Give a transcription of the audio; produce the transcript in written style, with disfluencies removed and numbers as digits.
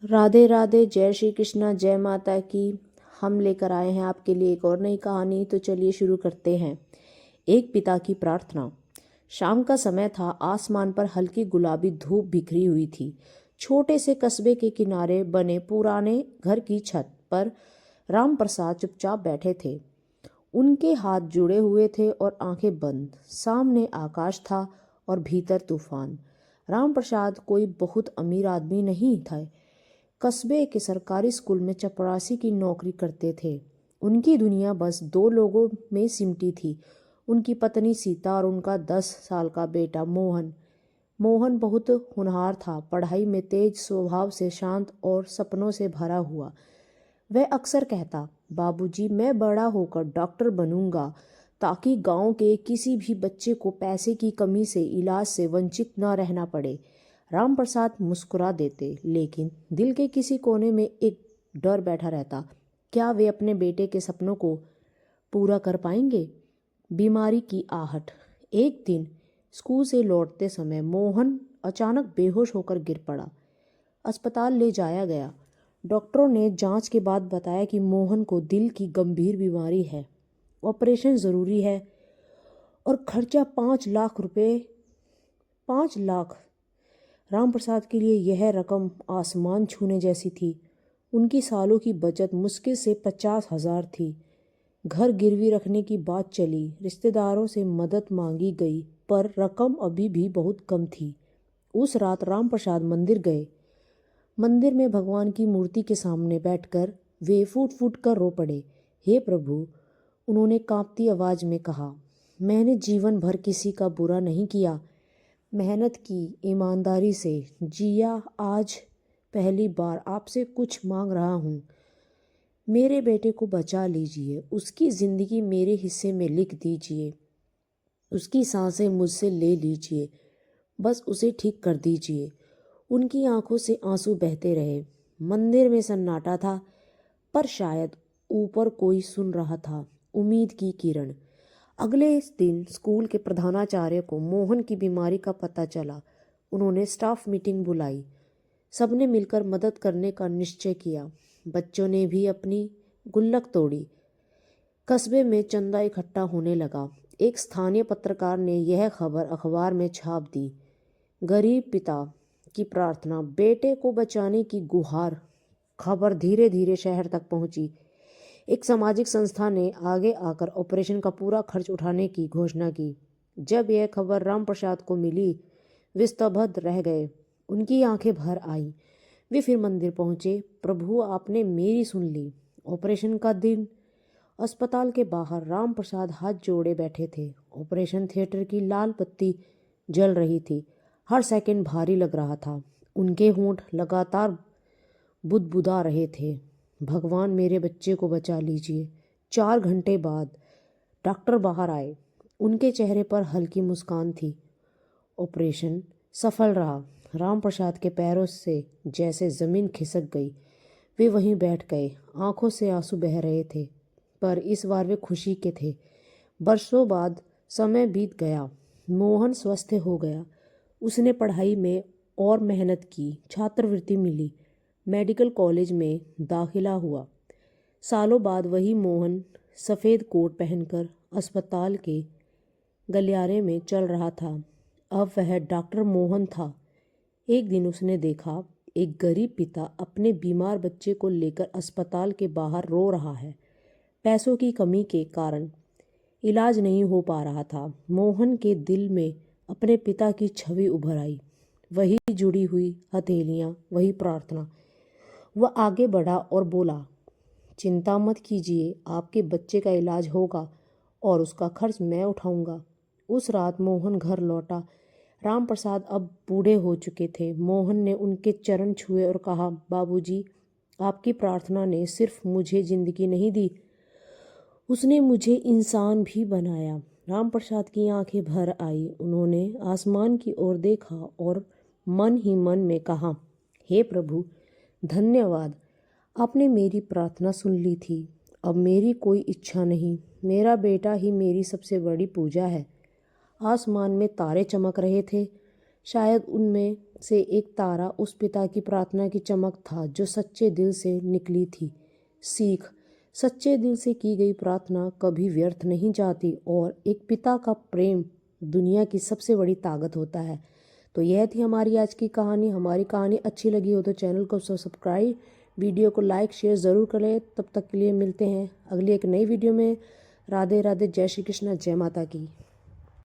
राधे राधे, जय श्री कृष्णा, जय माता की। हम लेकर आए हैं आपके लिए एक और नई कहानी। तो चलिए शुरू करते हैं। एक पिता की प्रार्थना। शाम का समय था। आसमान पर हल्की गुलाबी धूप बिखरी हुई थी। छोटे से कस्बे के किनारे बने पुराने घर की छत पर राम प्रसाद चुपचाप बैठे थे। उनके हाथ जुड़े हुए थे और आंखें बंद। सामने आकाश था और भीतर तूफान। राम प्रसाद कोई बहुत अमीर आदमी नहीं था। कस्बे के सरकारी स्कूल में चपरासी की नौकरी करते थे। उनकी दुनिया बस दो लोगों में सिमटी थी, उनकी पत्नी सीता और उनका 10 साल का बेटा मोहन। मोहन बहुत होनहार था, पढ़ाई में तेज, स्वभाव से शांत और सपनों से भरा हुआ। वह अक्सर कहता, बाबूजी, मैं बड़ा होकर डॉक्टर बनूंगा ताकि गांव के किसी भी बच्चे को पैसे की कमी से इलाज से वंचित न रहना पड़े। राम प्रसाद मुस्कुरा देते, लेकिन दिल के किसी कोने में एक डर बैठा रहता। क्या वे अपने बेटे के सपनों को पूरा कर पाएंगे? बीमारी की आहट। एक दिन स्कूल से लौटते समय मोहन अचानक बेहोश होकर गिर पड़ा। अस्पताल ले जाया गया। डॉक्टरों ने जांच के बाद बताया कि मोहन को दिल की गंभीर बीमारी है, ऑपरेशन ज़रूरी है और खर्चा 5 लाख रुपए। 5 लाख! राम प्रसाद के लिए यह रकम आसमान छूने जैसी थी। उनकी सालों की बचत मुश्किल से 50,000 थी। घर गिरवी रखने की बात चली, रिश्तेदारों से मदद मांगी गई, पर रकम अभी भी बहुत कम थी। उस रात राम प्रसाद मंदिर गए। मंदिर में भगवान की मूर्ति के सामने बैठकर वे फूट फूट कर रो पड़े। हे प्रभु, उन्होंने कांपती आवाज में कहा, मैंने जीवन भर किसी का बुरा नहीं किया, मेहनत की, ईमानदारी से जिया। आज पहली बार आपसे कुछ मांग रहा हूँ। मेरे बेटे को बचा लीजिए, उसकी ज़िंदगी मेरे हिस्से में लिख दीजिए, उसकी सांसें मुझसे ले लीजिए, बस उसे ठीक कर दीजिए। उनकी आंखों से आंसू बहते रहे। मंदिर में सन्नाटा था, पर शायद ऊपर कोई सुन रहा था। उम्मीद की किरण। अगले दिन स्कूल के प्रधानाचार्य को मोहन की बीमारी का पता चला। उन्होंने स्टाफ मीटिंग बुलाई। सबने मिलकर मदद करने का निश्चय किया। बच्चों ने भी अपनी गुल्लक तोड़ी। कस्बे में चंदा इकट्ठा होने लगा। एक स्थानीय पत्रकार ने यह खबर अखबार में छाप दी। गरीब पिता की प्रार्थना, बेटे को बचाने की गुहार। खबर धीरे धीरे शहर तक पहुंची। एक सामाजिक संस्था ने आगे आकर ऑपरेशन का पूरा खर्च उठाने की घोषणा की। जब यह खबर राम प्रसाद को मिली, वे स्तब्ध रह गए। उनकी आंखें भर आईं। वे फिर मंदिर पहुंचे। प्रभु, आपने मेरी सुन ली। ऑपरेशन का दिन। अस्पताल के बाहर राम प्रसाद हाथ जोड़े बैठे थे। ऑपरेशन थिएटर की लाल बत्ती जल रही थी। हर सेकंड भारी लग रहा था। उनके होंठ लगातार बुदबुदा रहे थे, भगवान, मेरे बच्चे को बचा लीजिए। 4 घंटे बाद डॉक्टर बाहर आए। उनके चेहरे पर हल्की मुस्कान थी। ऑपरेशन सफल रहा। राम प्रसाद के पैरों से जैसे ज़मीन खिसक गई। वे वहीं बैठ गए। आंखों से आंसू बह रहे थे, पर इस बार वे खुशी के थे। बरसों बाद समय बीत गया। मोहन स्वस्थ हो गया। उसने पढ़ाई में और मेहनत की, छात्रवृत्ति मिली, मेडिकल कॉलेज में दाखिला हुआ। सालों बाद वही मोहन सफ़ेद कोट पहनकर अस्पताल के गलियारे में चल रहा था। अब वह डॉक्टर मोहन था। एक दिन उसने देखा, एक गरीब पिता अपने बीमार बच्चे को लेकर अस्पताल के बाहर रो रहा है। पैसों की कमी के कारण इलाज नहीं हो पा रहा था। मोहन के दिल में अपने पिता की छवि उभर आई। वही जुड़ी हुई हथेलियाँ, वही प्रार्थना। वह आगे बढ़ा और बोला, चिंता मत कीजिए, आपके बच्चे का इलाज होगा और उसका खर्च मैं उठाऊंगा। उस रात मोहन घर लौटा। राम प्रसाद अब बूढ़े हो चुके थे। मोहन ने उनके चरण छुए और कहा, बाबूजी, आपकी प्रार्थना ने सिर्फ मुझे जिंदगी नहीं दी, उसने मुझे इंसान भी बनाया। राम प्रसाद की आंखें भर आई। उन्होंने आसमान की ओर देखा और मन ही मन में कहा, हे प्रभु, धन्यवाद, आपने मेरी प्रार्थना सुन ली थी। अब मेरी कोई इच्छा नहीं, मेरा बेटा ही मेरी सबसे बड़ी पूजा है। आसमान में तारे चमक रहे थे। शायद उनमें से एक तारा उस पिता की प्रार्थना की चमक था जो सच्चे दिल से निकली थी। सीख: सच्चे दिल से की गई प्रार्थना कभी व्यर्थ नहीं जाती और एक पिता का प्रेम दुनिया की सबसे बड़ी ताकत होता है। तो यह थी हमारी आज की कहानी। हमारी कहानी अच्छी लगी हो तो चैनल को सब्सक्राइब, वीडियो को लाइक शेयर ज़रूर करें। तब तक के लिए मिलते हैं अगली एक नई वीडियो में। राधे राधे, जय श्री कृष्ण, जय माता की।